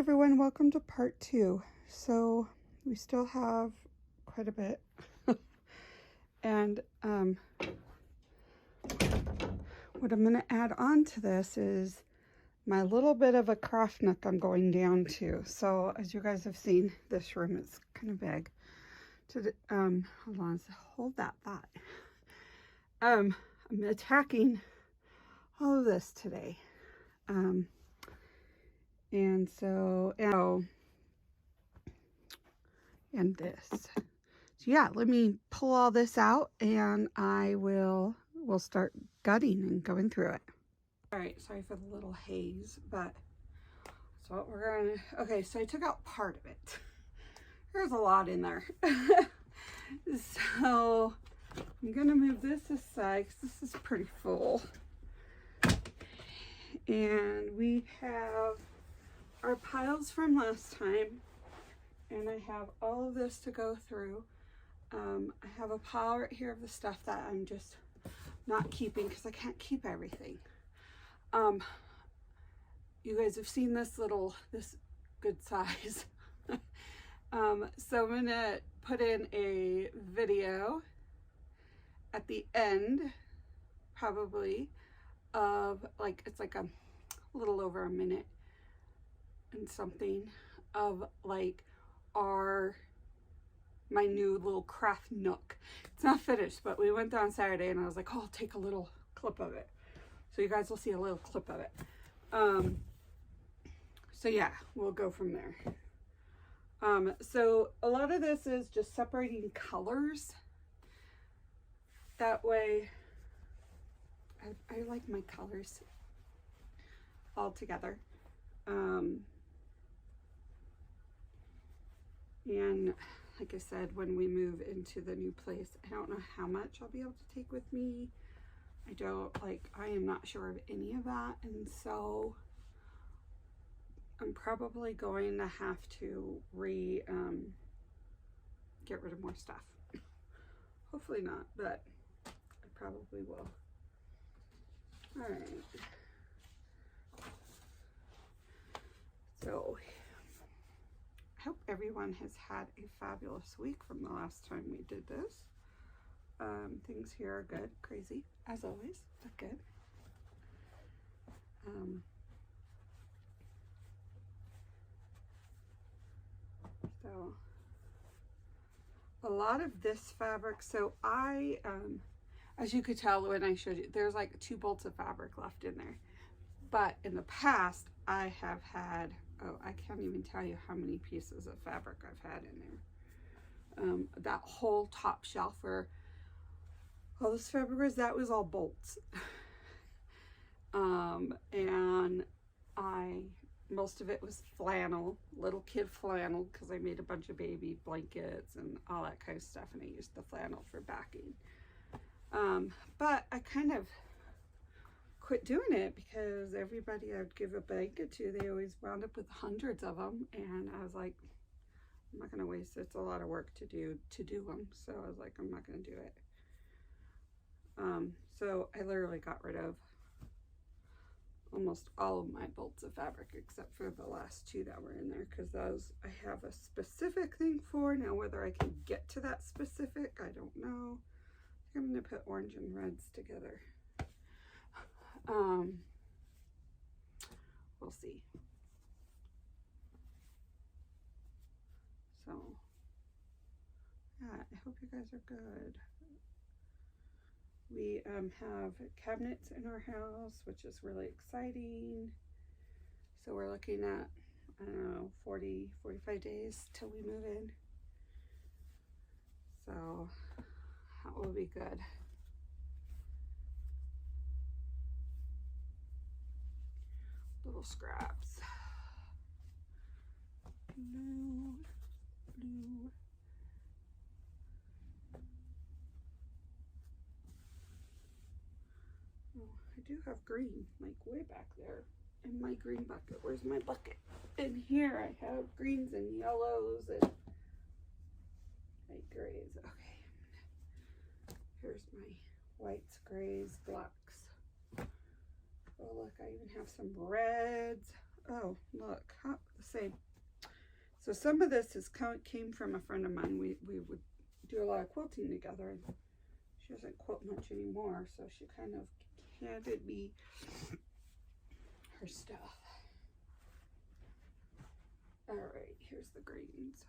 everyone, welcome to part 2. So we still have quite a bit. And what I'm going to add on to this is my little bit of a craft nook I'm going down to. So as you guys have seen, this room is kind of big. Hold on, hold that thought. I'm attacking all of this today. And this. So yeah, let me pull all this out and we'll start gutting and going through it. All right, sorry for the little haze, but that's what we're gonna, okay, so I took out part of it. There's a lot in there. So I'm gonna move this aside because this is pretty full. And we have our piles from last time, and I have all of this to go through. I have a pile right here of the stuff that I'm just not keeping because I can't keep everything. You guys have seen this good size. So I'm gonna put in a video at the end, probably, of it's like a little over a minute and something of my new little craft nook. It's not finished, but we went there on Saturday and I was like, oh, I'll take a little clip of it. So you guys will see a little clip of it. So yeah, we'll go from there. So a lot of this is just separating colors. That way, I like my colors all together. And like I said, when we move into the new place, I don't know how much I'll be able to take with me. I am not sure of any of that. And so I'm probably going to have to get rid of more stuff. Hopefully not, but I probably will. All right. So I hope everyone has had a fabulous week from the last time we did this. Things here are good, crazy as always, but good. So a lot of this fabric, so I, as you could tell when I showed you, there's like 2 bolts of fabric left in there. But in the past, I have had, oh, I can't even tell you how many pieces of fabric I've had in there. That whole top shelf where all this fabric was, that was all bolts. And most of it was flannel, little kid flannel, because I made a bunch of baby blankets and all that kind of stuff, and I used the flannel for backing. But I kind of quit doing it because everybody I'd give a blanket to, they always wound up with hundreds of them, and I was like, I'm not going to waste it. It's a lot of work to do them, so I was like, I'm not going to do it. So I literally got rid of almost all of my bolts of fabric except for the last 2 that were in there, because those I have a specific thing for. Now whether I can get to that specific, I don't know. I think I'm going to put orange and reds together. We'll see. So yeah, I hope you guys are good. We have cabinets in our house, which is really exciting. So we're looking at, I don't know, 45 days till we move in. So that will be good. Little scraps. Blue. Oh, I do have green, like way back there in my green bucket. Where's my bucket? In here I have greens and yellows and light grays. Okay. Here's my whites, grays, blacks. Oh look, I even have some reds. Oh, look, huh, the same. So some of this came from a friend of mine. We would do a lot of quilting together, and she doesn't quilt much anymore, so she kind of handed me her stuff. All right, here's the greens.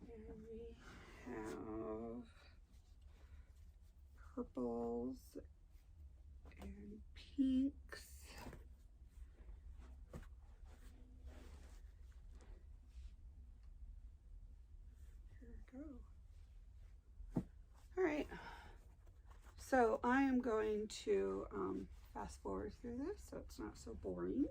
And we have purples and pinks. Here we go. All right, so I am going to fast forward through this so it's not so boring.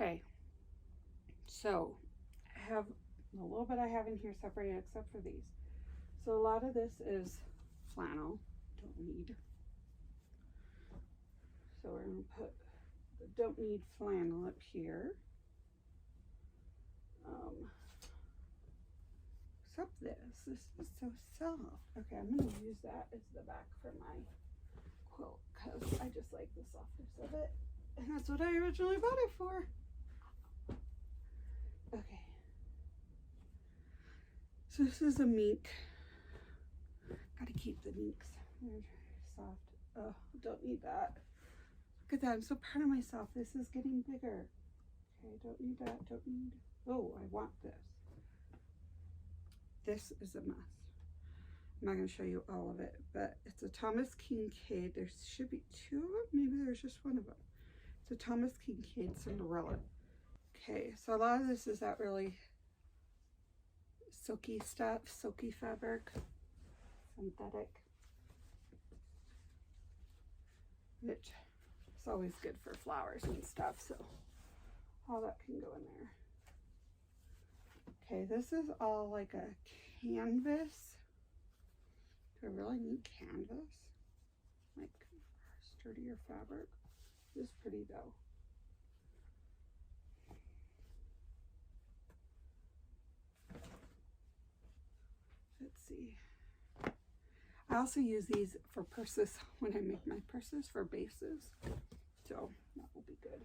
Okay, so I have a little bit I have in here separated except for these. So a lot of this is flannel, don't need. So we're gonna put the don't need flannel up here. Except this is so soft. Okay, I'm gonna use that as the back for my quilt because I just like the softness of it. And that's what I originally bought it for. Okay. So this is a mink. Gotta keep the minks. They're soft. Oh, don't need that. Look at that. I'm so proud of myself. This is getting bigger. Okay, don't need that. Don't need. Oh, I want this. This is a mess. I'm not going to show you all of it, but it's a Thomas Kinkade. There should be two of them. Maybe there's just one of them. It's a Thomas Kinkade Cinderella. Okay, so a lot of this is that really silky stuff, silky fabric, synthetic, which is always good for flowers and stuff, so all that can go in there. Okay, this is all like a canvas. Do I really need canvas? Like sturdier fabric. This is pretty though. Let's see. I also use these for purses when I make my purses for bases. So that will be good.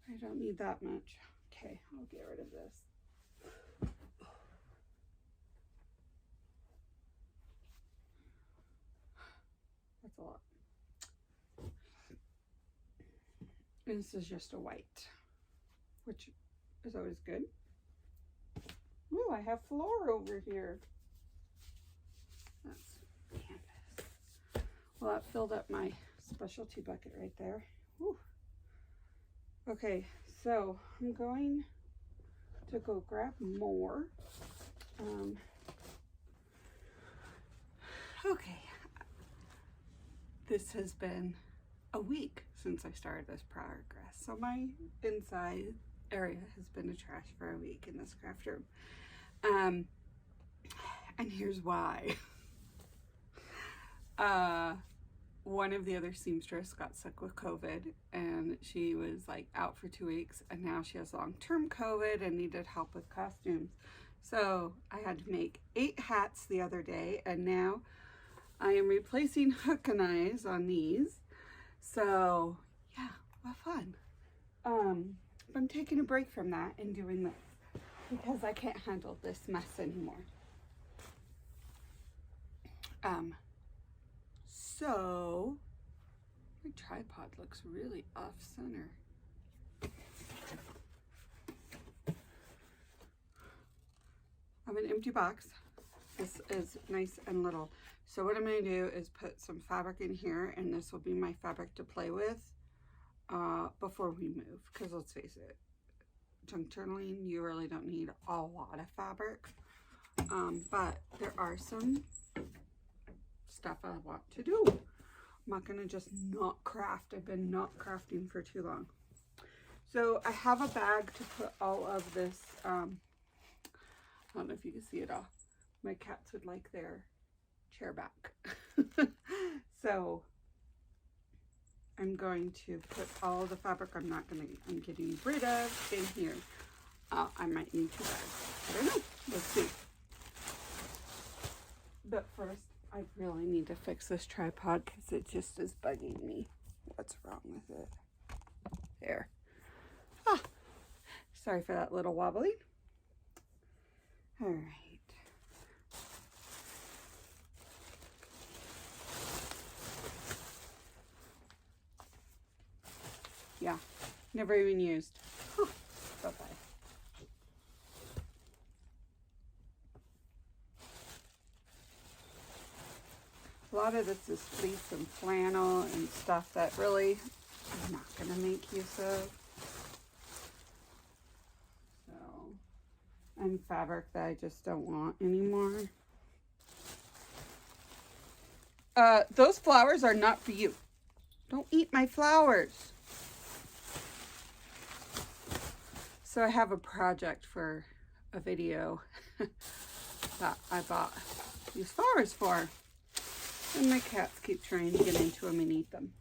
I don't need that much. Okay, I'll get rid of this. That's a lot. And this is just a white, which is always good. Ooh, I have floor over here. That's canvas. Well, that filled up my specialty bucket right there. Whew. Okay, so I'm going to go grab more. Okay, this has been a week since I started this progress, so my inside area has been a trash for a week in this craft room. And here's why. One of the other seamstress got sick with COVID, and she was like out for 2 weeks, and now she has long-term COVID and needed help with costumes. So I had to make 8 hats the other day, and now I am replacing hook and eyes on these. So yeah, what fun. But I'm taking a break from that and doing this because I can't handle this mess anymore. So my tripod looks really off center. I have an empty box. This is nice and little. So what I'm going to do is put some fabric in here, and this will be my fabric to play with before we move. Because let's face it, junk journaling, you really don't need a lot of fabric. But there are some stuff I want to do. I'm not going to just not craft. I've been not crafting for too long. So I have a bag to put all of this, I don't know if you can see it all. My cats would like their chair back. So I'm going to put all the fabric I'm getting rid of in here. I might need 2 bags. I don't know. Let's see. But first, I really need to fix this tripod because it just is bugging me. What's wrong with it? There. Ah, sorry for that little wobbling. All right. Yeah, never even used. Huh. Bye-bye. A lot of this is fleece and flannel and stuff that really I'm not going to make use of. So, and fabric that I just don't want anymore. Those flowers are not for you. Don't eat my flowers. So I have a project for a video that I bought these flowers for. And my cats keep trying to get into them and eat them.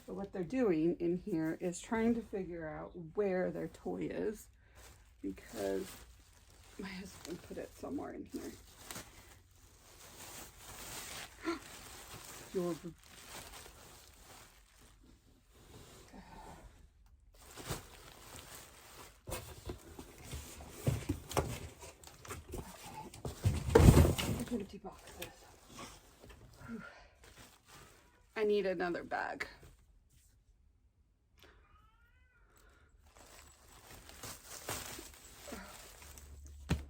But what they're doing in here is trying to figure out where their toy is, because my husband put it somewhere in here. Empty boxes. I need another bag.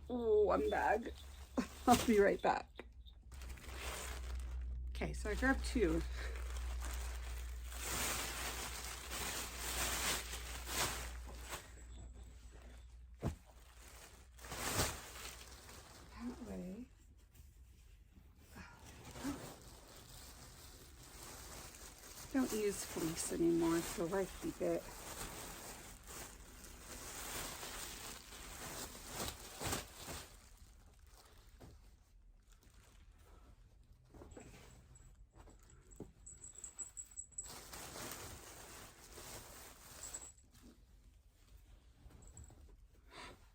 Oh, one bag. I'll be right back. Okay, so I grabbed 2. That way. Don't use fleece anymore, so I keep it.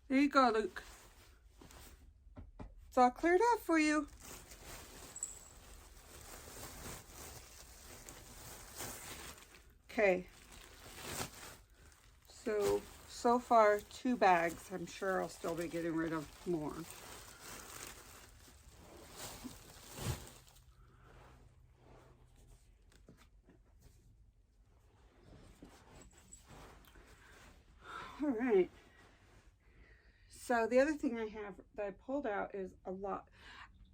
There you go, Luke. It's all cleared up for you. Okay. So far 2 bags. I'm sure I'll still be getting rid of more. All right. So the other thing I have that I pulled out is a lot.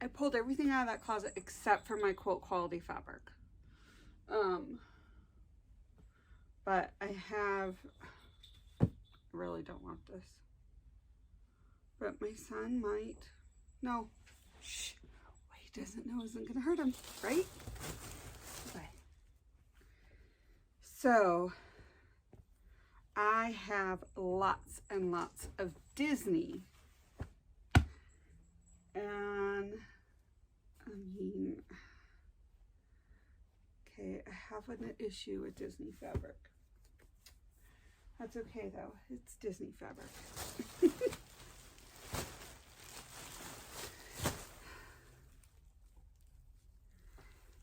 I pulled everything out of that closet except for my quote quality fabric. But I really don't want this. but my son might. No, shh, what he doesn't know isn't gonna hurt him, right? Okay. So I have lots and lots of Disney, and I mean, okay, I have an issue with Disney fabric. That's okay though, it's Disney fabric.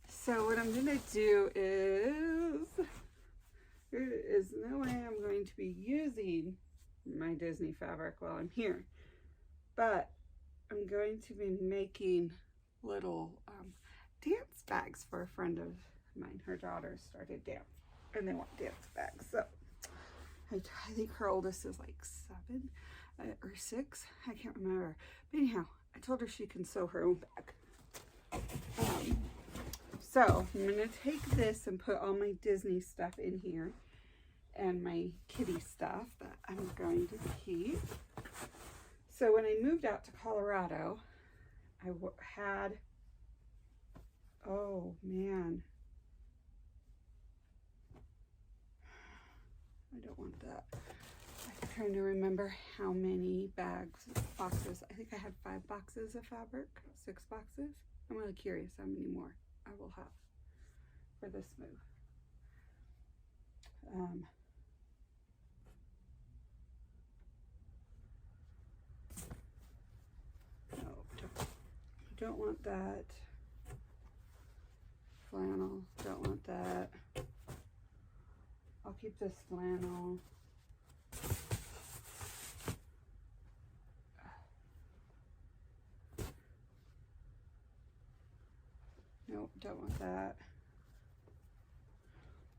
So what I'm gonna do is, there is no way I'm going to be using my Disney fabric while I'm here, but I'm going to be making little dance bags for a friend of mine. Her daughter started dance and they want dance bags. So I think her oldest is like 7 or 6. I can't remember. But anyhow, I told her she can sew her own bag. So I'm going to take this and put all my Disney stuff in here and my kitty stuff that I'm going to keep. So when I moved out to Colorado, I had, oh man, I don't want that. I'm trying to remember how many boxes. I think I had 5 boxes of fabric, 6 boxes. I'm really curious how many more I will have for this move. No, don't want that. Flannel, don't want that. I'll keep this flannel. Nope, don't want that.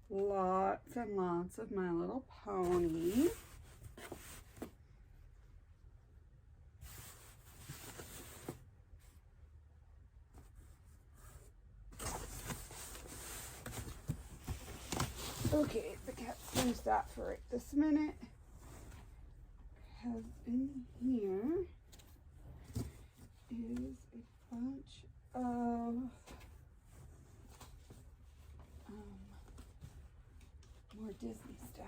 Lots and lots of My Little Pony. Okay, the cat seems that for right this minute. Because in here is a bunch of more Disney stuff,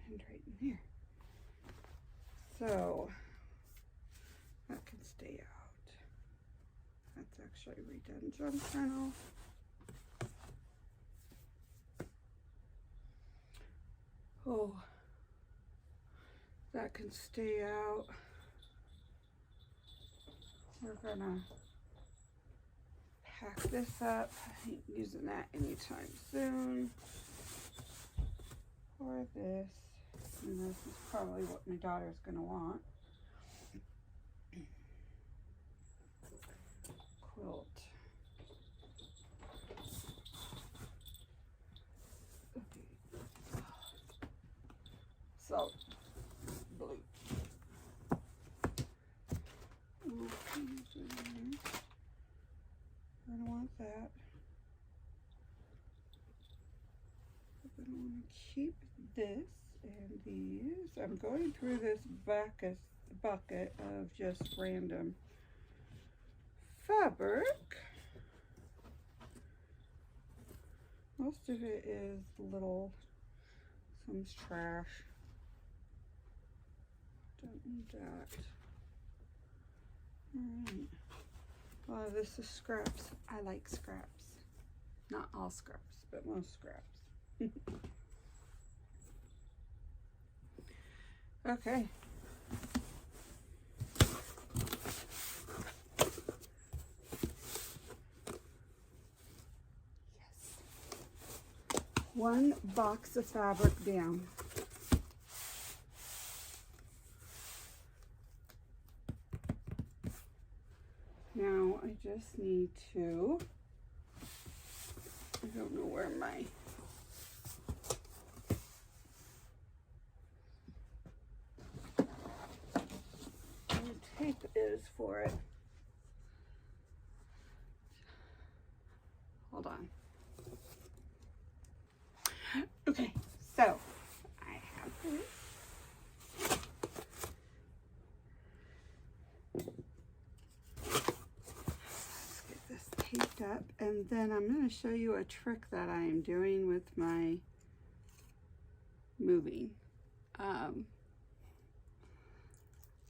and right in here. So that can stay out. That's actually redone junk journal. Oh, that can stay out. We're gonna pack this up. I ain't using that anytime soon. Or this, and this is probably what my daughter's gonna want. Quilt. Okay. So, blue. Okay, I don't want that. I'm gonna want to keep this and these. I'm going through this bucket of just random fabric. Most of it is little, some's trash. Don't need that. Alright. Well, this is scraps. I like scraps. Not all scraps, but most scraps. Okay. Yes. 1 box of fabric down. Now I just need to, I don't know where my tape is for it. Hold on. Okay, so I have this. step, and then I'm going to show you a trick that I am doing with my moving.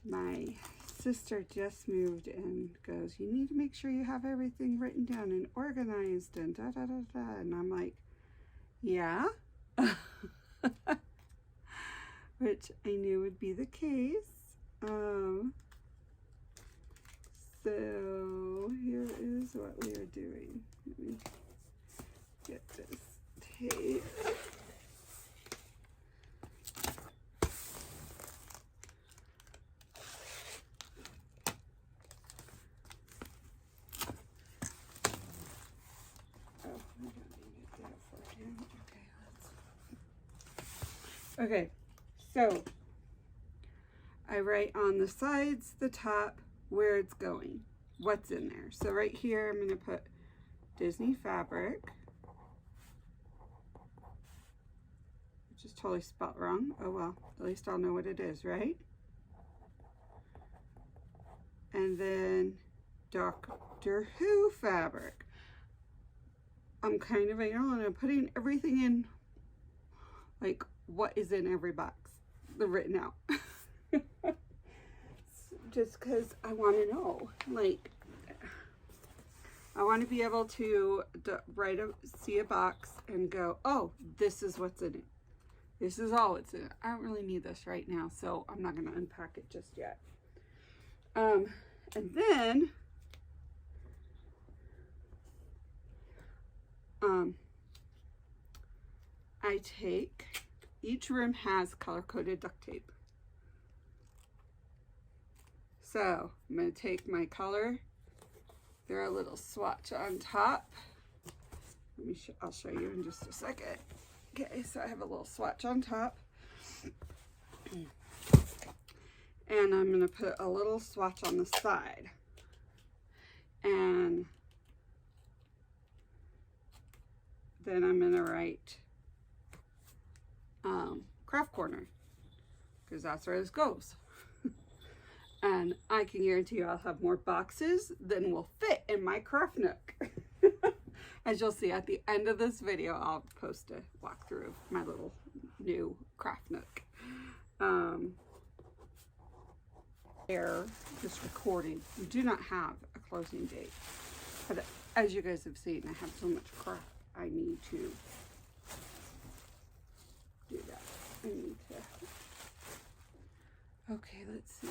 My sister just moved and goes, you need to make sure you have everything written down and organized and da da da da. And I'm like, yeah. Which I knew would be the case. So here is what we are doing. Let me get this tape. Okay, so I write on the sides, the top, where it's going, what's in there. So right here, I'm going to put Disney fabric, which is totally spelled wrong. Oh well, at least I'll know what it is, right? And then Doctor Who fabric. I'm kind of anal and I'm putting everything in, like what is in every box, written out. Just because I want to know, like, I want to be able to see a box and go, oh, this is what's in it. This is all it's in it. I don't really need this right now, so I'm not going to unpack it just yet. And then, I take, each room has color-coded duct tape. So I'm going to take my color, throw a little swatch on top. I'll show you in just a second. Okay, so I have a little swatch on top. And I'm going to put a little swatch on the side. And then I'm going to write craft corner, because that's where this goes. And I can guarantee you I'll have more boxes than will fit in my craft nook. As you'll see at the end of this video, I'll post a walkthrough of my little new craft nook. This recording, we do not have a closing date. But as you guys have seen, I have so much craft I need to do that. I need to. Okay, let's see.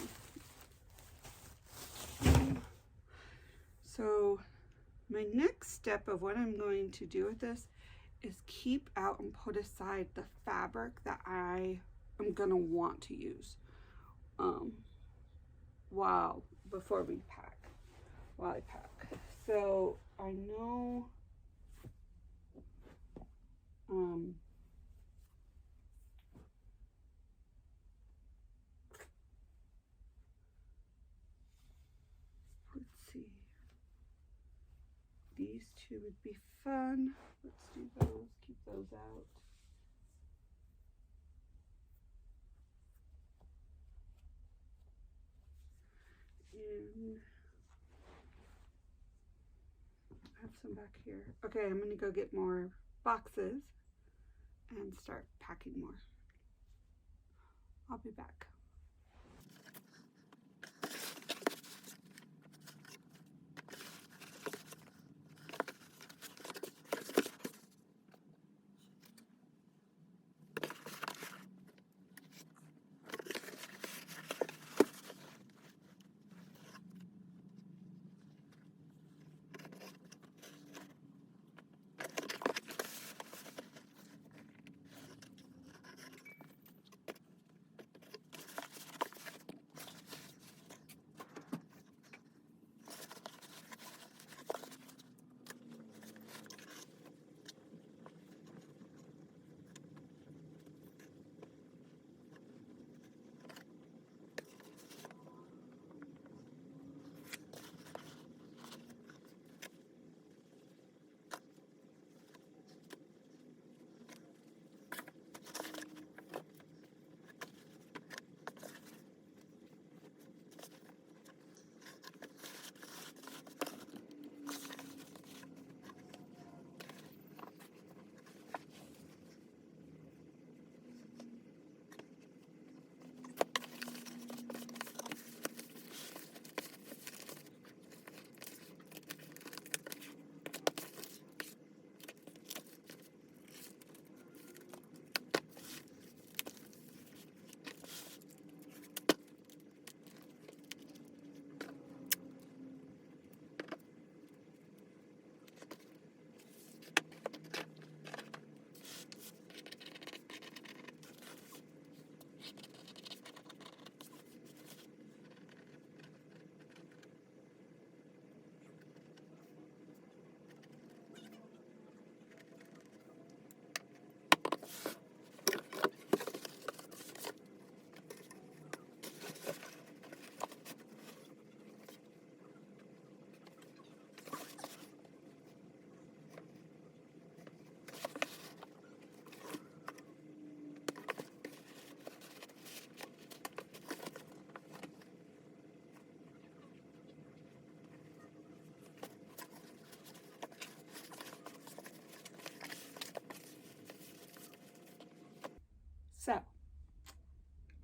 So my next step of what I'm going to do with this is keep out and put aside the fabric that I am going to want to use while I pack. So I know let's see. These two would be fun. Let's do those, keep those out. And I have some back here. Okay, I'm gonna go get more boxes and start packing more. I'll be back.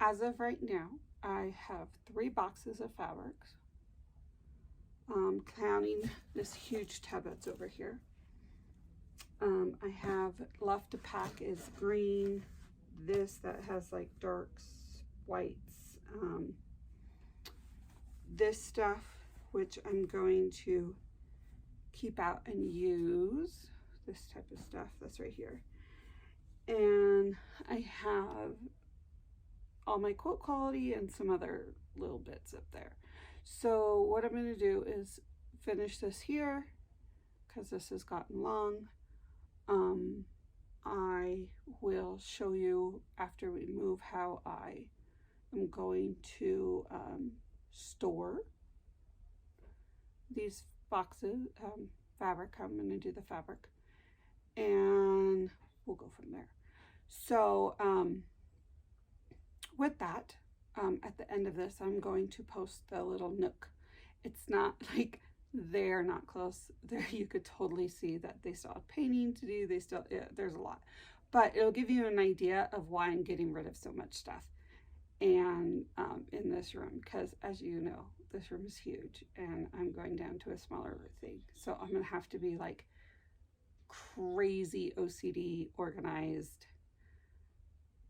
as of right now, I have 3 boxes of fabrics, counting this huge tub that's over here. I have left to pack is green, this that has like darks, whites, this stuff, which I'm going to keep out and use, this type of stuff that's right here. And I have all my quote quality and some other little bits up there. So what I'm going to do is finish this here because this has gotten long. I will show you after we move how I am going to store these boxes, fabric. I'm going to do the fabric and we'll go from there. So with that, at the end of this, I'm going to post the little nook. It's not like they're not close. There you could totally see that they still have painting to do. They still, there's a lot, but it'll give you an idea of why I'm getting rid of so much stuff. And in this room, because as you know, this room is huge and I'm going down to a smaller thing. So I'm gonna have to be like crazy OCD organized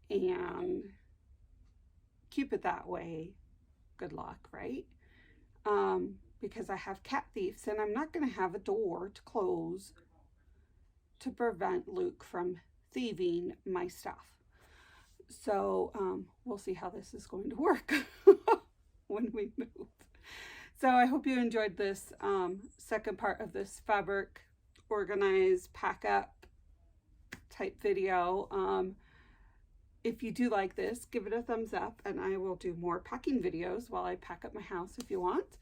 and keep it that way. Good luck, right? Because I have cat thieves and I'm not going to have a door to close to prevent Luke from thieving my stuff. So we'll see how this is going to work when we move. So I hope you enjoyed this second part of this fabric organize, pack up type video. If you do like this, give it a thumbs up and I will do more packing videos while I pack up my house if you want.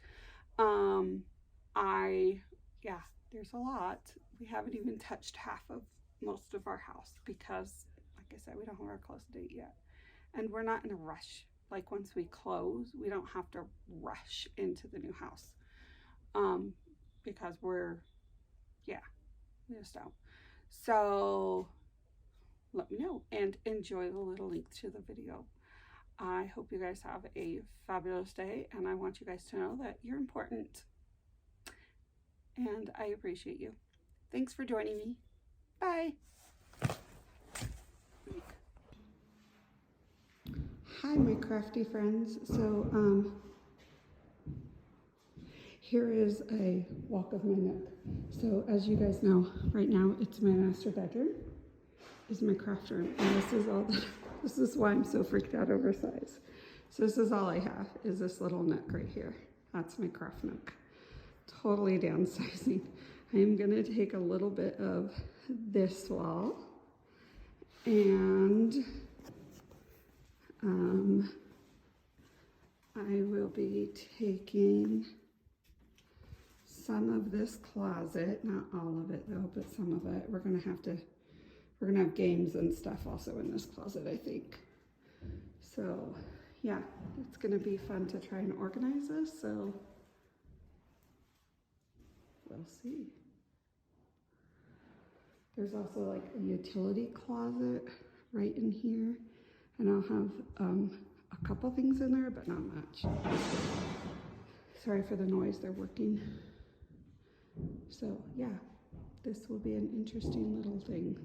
Yeah, there's a lot. We haven't even touched half of most of our house because, like I said, we don't have our close date yet. And we're not in a rush. Like once we close, we don't have to rush into the new house. Because we just don't. So let me know and enjoy the little link to the video. I hope you guys have a fabulous day and I want you guys to know that you're important and I appreciate you. Thanks for joining me. Bye. Hi, my crafty friends. So here is a walk of my nook. So as you guys know, right now it's my master bedroom. Is my craft room, and this is all that, this is why I'm so freaked out over size. So this is all I have, is this little nook right here. That's my craft nook. Totally downsizing. I am gonna take a little bit of this wall and I will be taking some of this closet, not all of it though, but some of it. We're gonna have games and stuff also in this closet, I think. So yeah, it's gonna be fun to try and organize this, so we'll see. There's also like a utility closet right in here, and I'll have a couple things in there, but not much. Sorry for the noise, they're working. So yeah, this will be an interesting little thing.